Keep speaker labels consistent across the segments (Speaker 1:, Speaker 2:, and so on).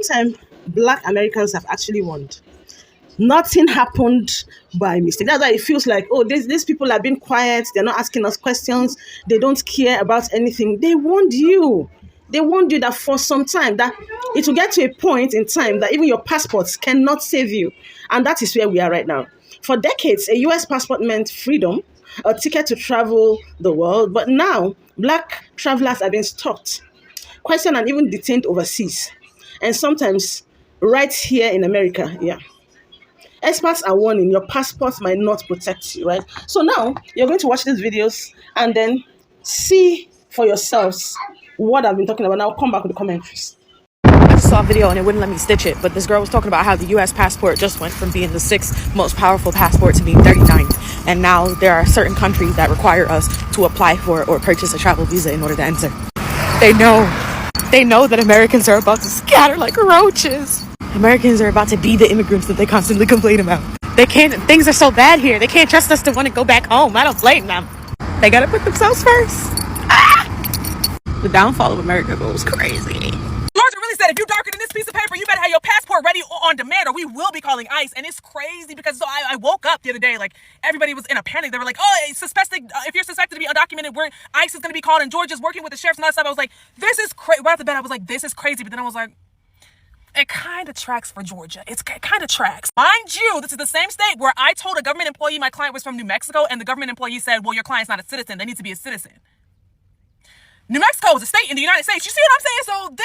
Speaker 1: time, Black Americans have actually won. Nothing happened by mistake. That's why it feels like, oh, these people are being quiet. They're not asking us questions. They don't care about anything. They warned you. They warned you that for some time that it will get to a point in time that even your passports cannot save you. And that is where we are right now. For decades, a US passport meant freedom, a ticket to travel the world. But now, Black travelers are being stopped, questioned, and even detained overseas. And sometimes right here in America, yeah. Experts are warning your passport might not protect you, right? So now you're going to watch these videos and then see for yourselves what I've been talking about. I'll come back with the commentaries.
Speaker 2: I just saw a video and it wouldn't let me stitch it, but this girl was talking about how the US passport just went from being the 6th most powerful passport to being 39th. And now there are certain countries that require us to apply for or purchase a travel visa in order to enter. They know that Americans are about to scatter like roaches. Americans are about to be the immigrants that they constantly complain about. Things are so bad here. They can't trust us to want to go back home. I don't blame them. They gotta put themselves first. The downfall of America goes crazy.
Speaker 3: Georgia really said, if you're darker than this piece of paper, you better have your passport ready on demand or we will be calling ICE. And it's crazy because so I woke up the other day, like everybody was in a panic. They were like, oh, if you're suspected to be undocumented, ICE is going to be called and Georgia's working with the sheriffs and all that stuff. I was like, this is crazy. Right after bed, I was like, this is crazy. But then I was like, it kind of tracks for Georgia. It kind of tracks. Mind you, this is the same state where I told a government employee my client was from New Mexico and the government employee said, well, your client's not a citizen. They need to be a citizen. New Mexico is a state in the United States. You see what I'm saying? So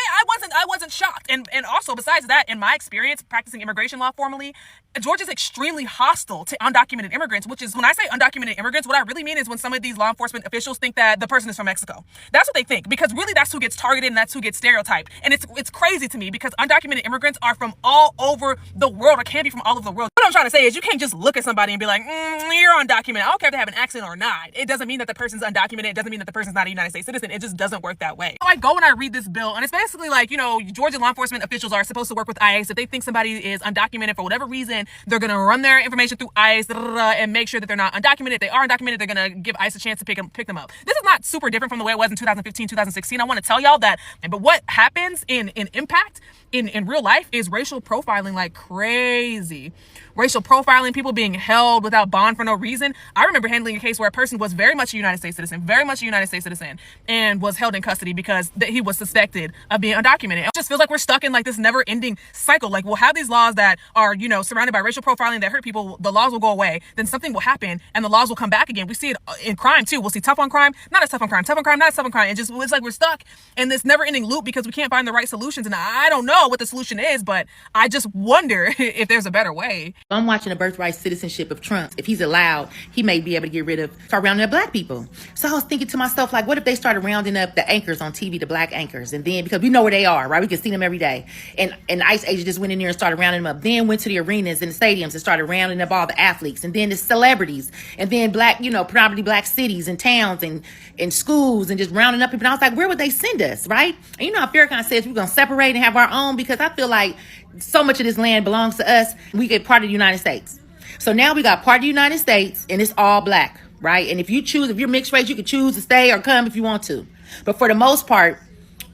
Speaker 3: I wasn't shocked. And also, besides that, in my experience practicing immigration law formally, Georgia's extremely hostile to undocumented immigrants, which is, when I say undocumented immigrants, what I really mean is when some of these law enforcement officials think that the person is from Mexico. That's what they think, because really that's who gets targeted and that's who gets stereotyped. And it's crazy to me because undocumented immigrants are from all over the world or can be from all over the world. What I'm trying to say is you can't just look at somebody and be like, you're undocumented. I don't care if they have an accent or not. It doesn't mean that the person's undocumented. It doesn't mean that the person's not a United States citizen. It just doesn't work that way. So I go and I read this bill and it's basically like, Georgia law enforcement officials are supposed to work with ICE. If they think somebody is undocumented for whatever reason, they're going to run their information through ICE and make sure that they're not undocumented. If they are undocumented, they're going to give ICE a chance to pick them up. This is not super different from the way it was in 2015, 2016. I want to tell y'all that. But what happens in impact in real life is racial profiling like crazy. Racial profiling, people being held without bond for no reason. I remember handling a case where a person was very much a United States citizen, and was held in custody because he was suspected of being undocumented. It just feels like we're stuck in like this never-ending cycle. Like we'll have these laws that are, surrounded by racial profiling that hurt people. The laws will go away. Then something will happen and the laws will come back again. We see it in crime too. We'll see tough on crime, not as tough on crime, tough on crime, not as tough on crime. It's like we're stuck in this never-ending loop because we can't find the right solutions. And I don't know what the solution is, but I just wonder if there's a better way.
Speaker 4: I'm watching the Birthright Citizenship of Trump. If he's allowed, he may be able to start rounding up black people. So I was thinking to myself, like, what if they started rounding up the anchors on TV, the black anchors? And then, because we know where they are, right? We can see them every day. And the ICE agent just went in there and started rounding them up. Then went to the arenas and the stadiums and started rounding up all the athletes. And then the celebrities. And then black, predominantly black cities and towns and schools and just rounding up people. And I was like, where would they send us, right? And how Farrakhan says we're going to separate and have our own, because I feel like so much of this land belongs to us. We get part of the United States. So now we got part of the United States and it's all black, right? And if you're mixed race, you can choose to stay or come if you want to. But for the most part,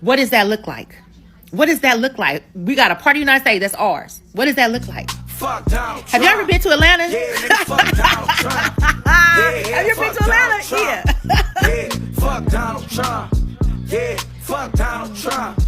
Speaker 4: what does that look like? What does that look like? We got a part of the United States that's ours. What does that look like?
Speaker 5: Fuck Donald Trump.
Speaker 4: Have you ever been to Atlanta?
Speaker 5: Yeah, nigga, fuck Donald Trump. Yeah,
Speaker 4: have you ever been to Atlanta?
Speaker 5: Yeah, fuck Donald Trump. Yeah, fuck Donald Trump.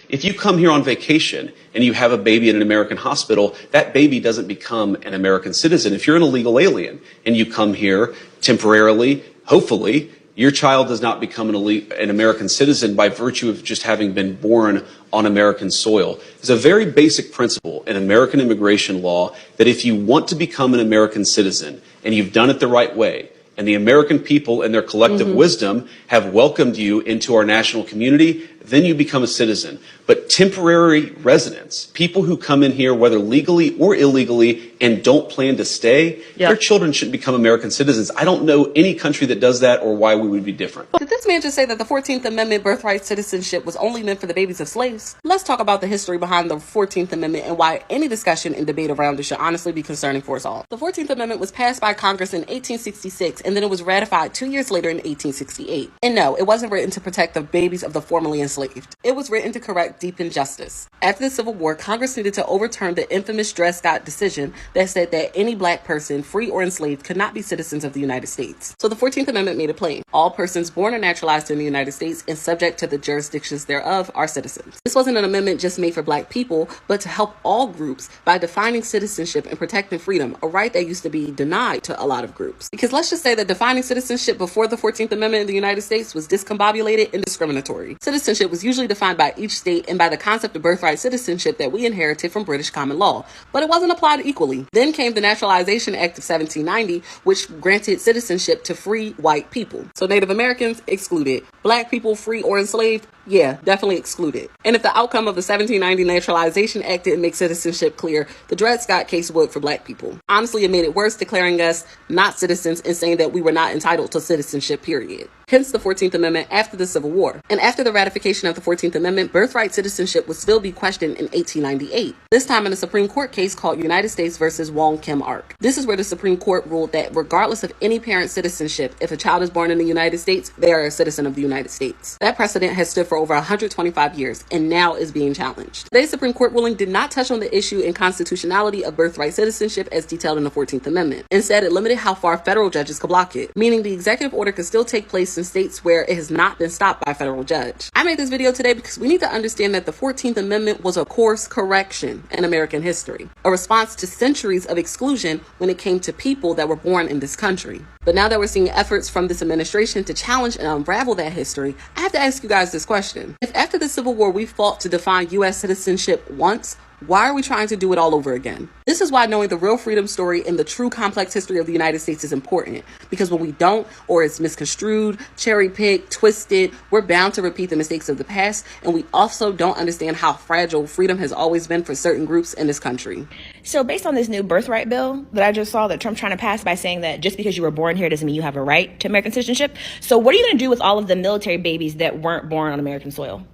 Speaker 6: If you come here on vacation and you have a baby in an American hospital, that baby doesn't become an American citizen. If you're an illegal alien and you come here temporarily, hopefully, your child does not become an American citizen by virtue of just having been born on American soil. There's a very basic principle in American immigration law that if you want to become an American citizen and you've done it the right way, and the American people and their collective wisdom have welcomed you into our national community, then you become a citizen. But temporary residents, people who come in here, whether legally or illegally, and don't plan to stay, their children should become American citizens. I don't know any country that does that or why we would be different.
Speaker 7: Did this man just say that the 14th Amendment birthright citizenship was only meant for the babies of slaves? Let's talk about the history behind the 14th Amendment and why any discussion and debate around it should honestly be concerning for us all. The 14th Amendment was passed by Congress in 1866 and then it was ratified 2 years later in 1868. And no, it wasn't written to protect the babies of the formerly enslaved. It was written to correct deep injustice. After the Civil War, Congress needed to overturn the infamous Dred Scott decision that said that any black person, free or enslaved, could not be citizens of the United States. So the 14th Amendment made it plain. All persons born or naturalized in the United States and subject to the jurisdictions thereof are citizens. This wasn't an amendment just made for black people, but to help all groups by defining citizenship and protecting freedom, a right that used to be denied to a lot of groups. Because let's just say that defining citizenship before the 14th Amendment in the United States was discombobulated and discriminatory. Citizenship was usually defined by each state and by the concept of birthright citizenship that we inherited from British common law, but it wasn't applied equally. Then came the Naturalization Act of 1790, which granted citizenship to free white people. So Native Americans excluded. Black people, free or enslaved, yeah, definitely excluded. And if the outcome of the 1790 Naturalization Act didn't make citizenship clear, the Dred Scott case would for black people. Honestly, it made it worse, declaring us not citizens and saying that we were not entitled to citizenship, period. Hence the 14th Amendment after the Civil War. And after the ratification of the 14th Amendment, birthright citizenship would still be questioned in 1898. This time in a Supreme Court case called United States versus Wong Kim Ark. This is where the Supreme Court ruled that regardless of any parent's citizenship, if a child is born in the United States, they are a citizen of the United States. That precedent has stood for over 125 years and now is being challenged. Today's Supreme Court ruling did not touch on the issue and constitutionality of birthright citizenship as detailed in the 14th Amendment. Instead, it limited how far federal judges could block it, meaning the executive order could still take place in states where it has not been stopped by a federal judge. I made this video today because we need to understand that the 14th Amendment was a course correction in American history, a response to centuries of exclusion when it came to people that were born in this country. But now that we're seeing efforts from this administration to challenge and unravel that history, I have to ask you guys this question. If after the Civil War we fought to define U.S. citizenship once, why are we trying to do it all over again? This is why knowing the real freedom story and the true complex history of the United States is important. Because when we don't, or it's misconstrued, cherry-picked, twisted, we're bound to repeat the mistakes of the past, and we also don't understand how fragile freedom has always been for certain groups in this country.
Speaker 2: So based on this new birthright bill that I just saw that Trump's trying to pass by saying that just because you were born here doesn't mean you have a right to American citizenship. So what are you going to do with all of the military babies that weren't born on American soil?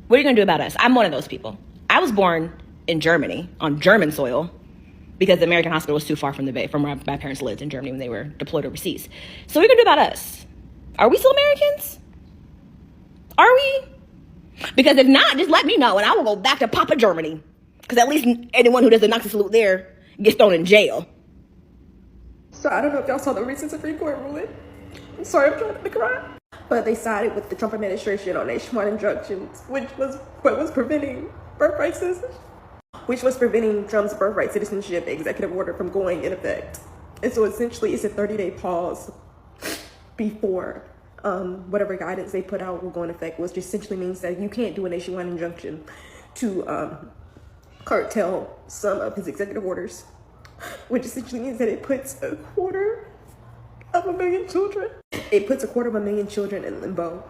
Speaker 2: What are you going to do about us? I'm one of those people. I was born in Germany, on German soil, because the American hospital was too far from where my parents lived in Germany when they were deployed overseas. So what are you going to do about us? Are we still Americans? Are we? Because if not, just let me know, and I will go back to Papa Germany. Because at least anyone who does the Nazi salute there gets thrown in jail.
Speaker 8: So I don't know if y'all saw the recent Supreme Court ruling. I'm sorry, I'm trying to cry. But they sided with the Trump administration on nationwide injunctions, which was what was preventing birthright citizenship, which was preventing Trump's birthright citizenship executive order from going in effect. And so essentially it's a 30-day pause before whatever guidance they put out will go in effect, which essentially means that you can't do a nationwide injunction to curtail some of his executive orders, which essentially means that it puts 250,000 children. It puts 250,000 children in limbo.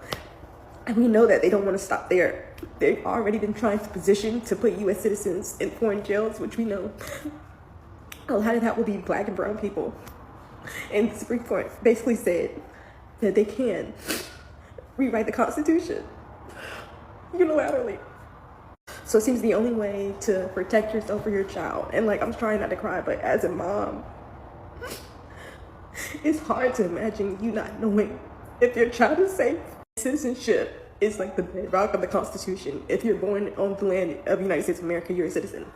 Speaker 8: And we know that they don't want to stop there. They've already been trying to position to put U.S. citizens in foreign jails, which we know a lot of that will be black and brown people. And the Supreme Court basically said that they can rewrite the Constitution unilaterally. So it seems the only way to protect yourself or your child, and like I'm trying not to cry, but as a mom, it's hard to imagine you not knowing if your child is safe. Citizenship is like the bedrock of the Constitution. If you're born on the land of the United States of America, you're a citizen.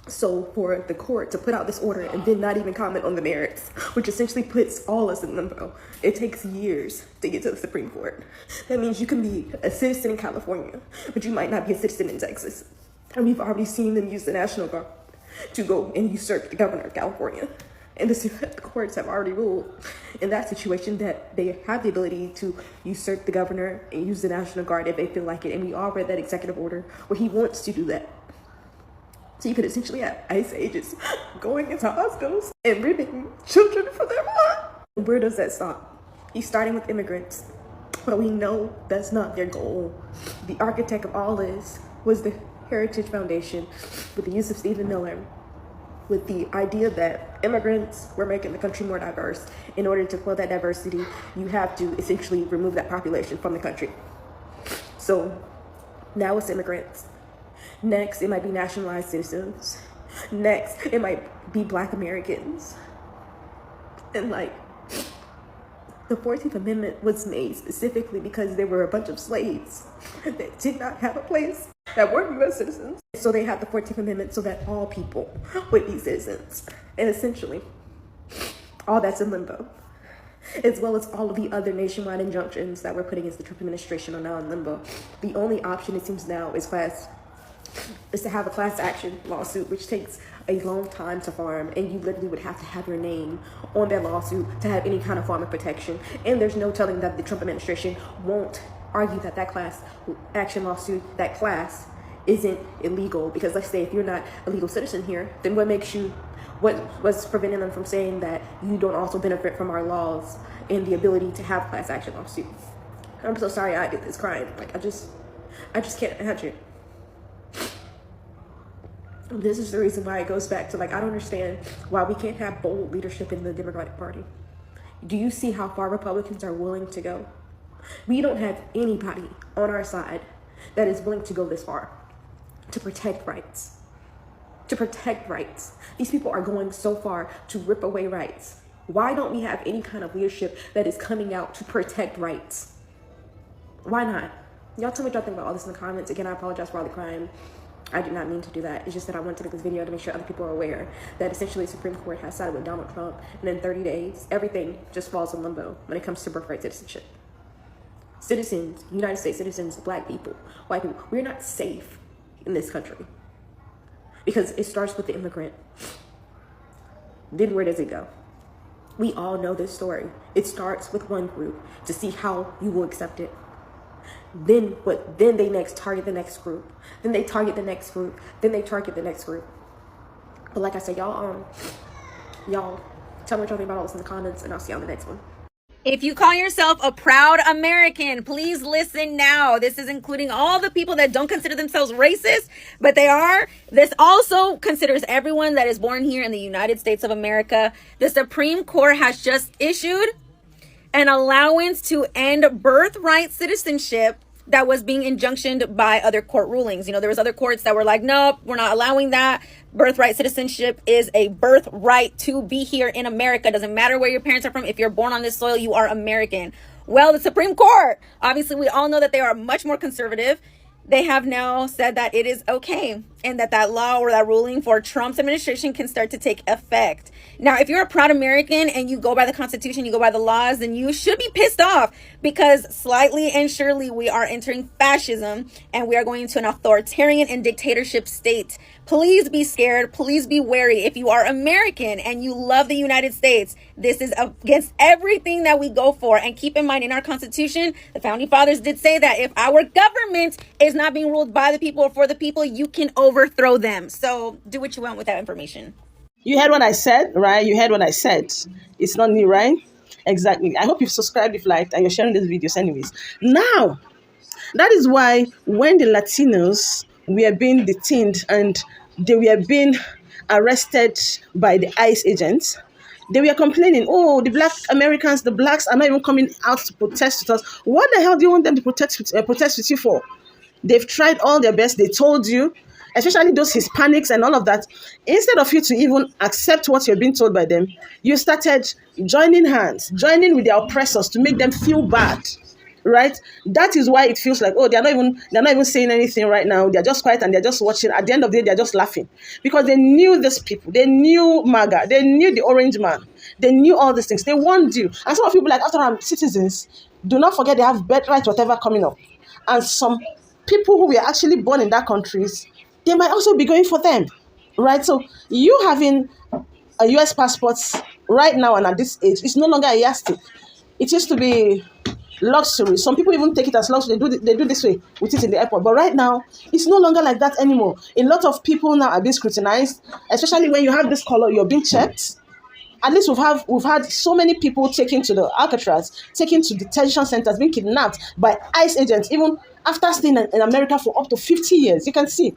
Speaker 8: So for the court to put out this order and then not even comment on the merits, which essentially puts all us in limbo, it takes years to get to the Supreme Court. That means you can be a citizen in California, but you might not be a citizen in Texas. And we've already seen them use the National Guard to go and usurp the governor of California. And the courts have already ruled in that situation that they have the ability to usurp the governor and use the National Guard if they feel like it. And we all read that executive order where he wants to do that. So you could essentially have ICE agents going into hospitals and ripping children from their mom. Where does that stop? He's starting with immigrants, but we know that's not their goal. The architect of all this was the Heritage Foundation with the use of Stephen Miller, with the idea that immigrants were making the country more diverse. In order to fill that diversity, you have to essentially remove that population from the country. So now it's immigrants. Next, it might be nationalized citizens. Next, it might be Black Americans. And like, the 14th Amendment was made specifically because there were a bunch of slaves that did not have a place, that weren't U.S. citizens. So they had the 14th Amendment so that all people would be citizens. And essentially, all that's in limbo, as well as all of the other nationwide injunctions that were put against the Trump administration are now in limbo. The only option, it seems now, is to have a class action lawsuit, which takes a long time to farm, and you literally would have to have your name on that lawsuit to have any kind of farmer protection. And there's no telling that the Trump administration won't argue that that class action lawsuit, that class, isn't illegal. Because let's say if you're not a legal citizen here, then what's preventing them from saying that you don't also benefit from our laws and the ability to have class action lawsuits? I'm so sorry I did this crying. Like, I just can't imagine. This is the reason why it goes back to, like, I don't understand why we can't have bold leadership in the Democratic Party. Do you see how far Republicans are willing to go? We don't have anybody on our side that is willing to go this far to protect rights. To protect rights. These people are going so far to rip away rights. Why don't we have any kind of leadership that is coming out to protect rights? Why not? Y'all tell me what y'all think about all this in the comments. Again, I apologize for all the crying. I did not mean to do that. It's just that I wanted to make this video to make sure other people are aware that essentially the Supreme Court has sided with Donald Trump, and in 30 days, everything just falls in limbo when it comes to birthright citizenship. Citizens, United States citizens, black people, white people, we're not safe in this country because it starts with the immigrant. Then where does it go? We all know this story. It starts with one group to see how you will accept it. Then what? Then they next target the next group. Then they target the next group. Then they target the next group. But like I said, y'all tell me what y'all think about all this in the comments, and I'll see you on the next one.
Speaker 9: If you call yourself a proud American, please listen now. This is including all the people that don't consider themselves racist, but they are. This also considers everyone that is born here in the United States of America. The Supreme Court has just issued an allowance to end birthright citizenship that was being injunctioned by other court rulings. You know, there was other courts that were like, nope, we're not allowing that. Birthright citizenship is a birthright to be here in America. Doesn't matter where your parents are from. If you're born on this soil, you are American. Well, the Supreme Court, obviously we all know that they are much more conservative. They have now said that it is okay and that law or that ruling for Trump's administration can start to take effect. Now, if you're a proud American and you go by the Constitution, you go by the laws, then you should be pissed off because slightly and surely we are entering fascism and we are going to an authoritarian and dictatorship state. Please be scared. Please be wary. If you are American and you love the United States, this is against everything that we go for. And keep in mind, in our Constitution, the Founding Fathers did say that if our government is not being ruled by the people or for the people, you can overthrow them. So do what you want with that information.
Speaker 1: You heard what I said, right? You heard what I said. It's not new, right? Exactly. I hope you've subscribed, you've liked, and you're sharing these videos anyways. Now, that is why when the Latinos were being detained and they were being arrested by the ICE agents, they were complaining, oh, the black Americans, the blacks are not even coming out to protest with us. What the hell do you want them to protest with you for? They've tried all their best. They told you, especially those Hispanics and all of that. Instead of you to even accept what you're being told by them, you started joining hands, joining with their oppressors to make them feel bad. Right? That is why it feels like, oh, they're not even saying anything right now. They're just quiet and they're just watching. At the end of the day, they're just laughing because they knew these people. They knew MAGA. They knew the orange man. They knew all these things. They warned you. And some of you be like, after I'm citizens, do not forget they have birthright, whatever coming up. And some people who were actually born in that countries, they might also be going for them. Right? So you having a US passport right now and at this age, it's no longer a yardstick. It used to be luxury. Some people even take it as luxury. They do this way with it in the airport. But right now, it's no longer like that anymore. A lot of people now are being scrutinized, especially when you have this color, you're being checked. At least we've had so many people taken to the Alcatraz, taken to detention centers, being kidnapped by ICE agents, even after staying in America for up to 50 years. You can see.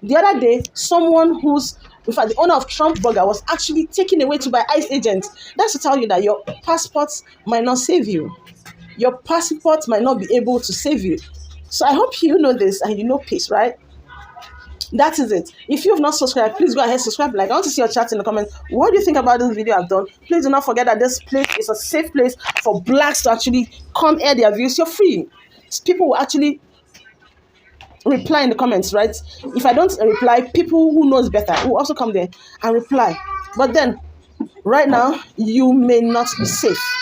Speaker 1: The other day, someone the owner of Trump Burger was actually taken away by ICE agents. That's to tell you that your passports might not save you. Your passport might not be able to save you. So I hope you know this and you know peace, right? That is it. If you have not subscribed, please go ahead, subscribe, like. I want to see your chat in the comments. What do you think about this video I've done? Please do not forget that this place is a safe place for blacks to actually come air their views. You're free. People will actually reply in the comments, right? If I don't reply, people who knows better will also come there and reply. But then, right now, you may not be safe.